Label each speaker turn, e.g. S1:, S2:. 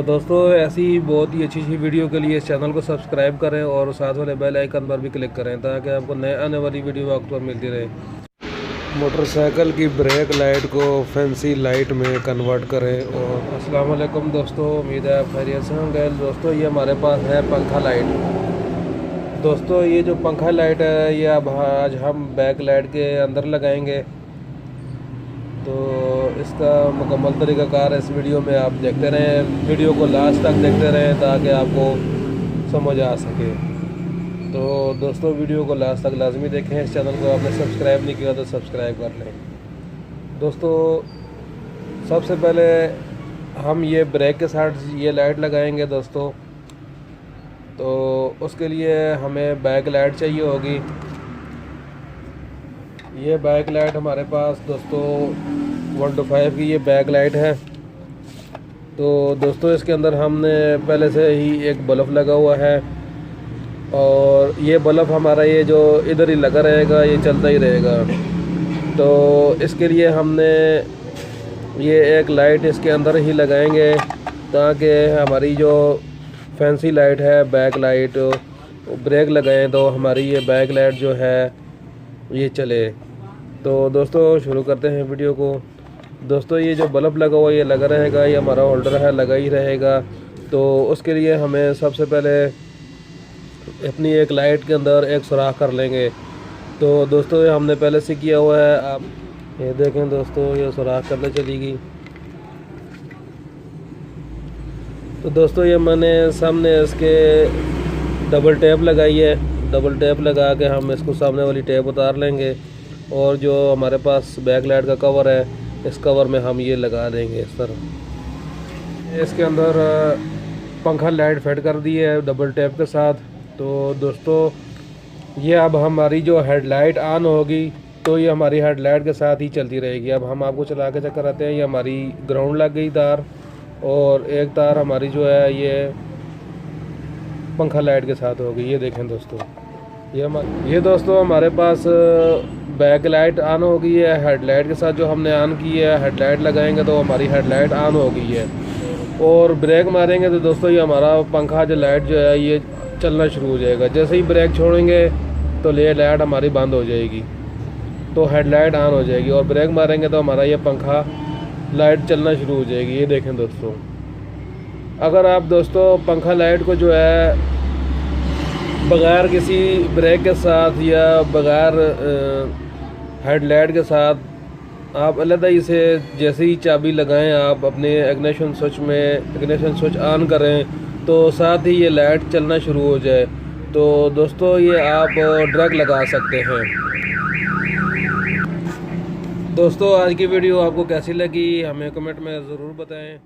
S1: दोस्तों ऐसी बहुत ही अच्छी अच्छी वीडियो के लिए इस चैनल को सब्सक्राइब करें और साथ वाले बेल आइकन पर भी क्लिक करें ताकि आपको नए आने वाली वीडियो वक्त पर मिलती रहे। मोटरसाइकिल की ब्रेक लाइट को फैंसी लाइट में कन्वर्ट करें। और अस्सलाम वालेकुम दोस्तों, उम्मीद है आप खैरियत से होंगे। दोस्तों ये हमारे पास है पंखा लाइट। दोस्तों ये जो पंखा लाइट है ये अब आज हम बैक लाइट के अंदर लगाएंगे। तो इसका मुकम्मल तरीक़ाकार इस वीडियो में आप देखते रहें, वीडियो को लास्ट तक देखते रहें ताकि आपको समझ आ सके। तो दोस्तों वीडियो को लास्ट तक लाजमी देखें। इस चैनल को आपने सब्सक्राइब नहीं किया तो सब्सक्राइब कर लें। दोस्तों सबसे पहले हम ये ब्रेक के साथ ये लाइट लगाएंगे दोस्तों। तो उसके लिए हमें बैक लाइट चाहिए होगी। ये बैक लाइट हमारे पास दोस्तों 125 की ये बैक लाइट है। तो दोस्तों इसके अंदर हमने पहले से ही एक बल्ब लगा हुआ है और ये बल्ब हमारा ये जो इधर ही लगा रहेगा, ये चलता ही रहेगा। तो इसके लिए हमने ये एक लाइट इसके अंदर ही लगाएंगे ताकि हमारी जो फैंसी लाइट है बैक लाइट, ब्रेक लगाएं तो हमारी ये बैक लाइट जो है ये चले। तो दोस्तों शुरू करते हैं वीडियो को। दोस्तों ये जो बल्ब लगा हुआ ये लगा रहेगा, ये हमारा होल्डर है, लगा ही रहेगा। तो उसके लिए हमें सबसे पहले अपनी एक लाइट के अंदर एक सुराख कर लेंगे। तो दोस्तों ये हमने पहले से किया हुआ है, आप ये देखें दोस्तों, ये सुराख करने चलेगी। तो दोस्तों ये मैंने सामने इसके डबल टेप लगाई है। डबल टेप लगा के हम इसको सामने वाली टेप उतार लेंगे और जो हमारे पास बैक लाइट का कवर है इस कवर में हम ये लगा देंगे इस तरह। इसके अंदर पंखा लाइट फिट कर दी है डबल टेप के साथ। तो दोस्तों ये अब हमारी जो हेडलाइट ऑन होगी तो ये हमारी हेडलाइट के साथ ही चलती रहेगी। अब हम आपको चला के चेक कराते हैं। ये हमारी ग्राउंड लग गई तार और एक तार हमारी जो है ये पंखा लाइट के साथ होगी। ये देखें दोस्तों, ये दोस्तों हमारे पास बैक लाइट ऑन हो गई है। हेडलाइट के साथ जो हमने ऑन की है, हेडलाइट लगाएंगे तो हमारी हेडलाइट ऑन हो गई है। और ब्रेक मारेंगे तो दोस्तों ये हमारा पंखा जो लाइट जो है ये चलना शुरू हो जाएगा। जैसे ही ब्रेक छोड़ेंगे तो ये लाइट हमारी बंद हो जाएगी, तो हेडलाइट ऑन हो जाएगी। और ब्रेक मारेंगे तो हमारा ये पंखा लाइट चलना शुरू हो जाएगी। ये देखें दोस्तों, अगर आप दोस्तों पंखा लाइट को जो है बग़ैर किसी ब्रेक के साथ या बग़ैर हेडलाइट के साथ आप अलग ही से जैसे ही चाबी लगाएं, आप अपने इग्निशन स्विच में इग्निशन स्विच ऑन करें तो साथ ही ये लाइट चलना शुरू हो जाए। तो दोस्तों ये आप ड्रग लगा सकते हैं। दोस्तों आज की वीडियो आपको कैसी लगी हमें कमेंट में ज़रूर बताएं।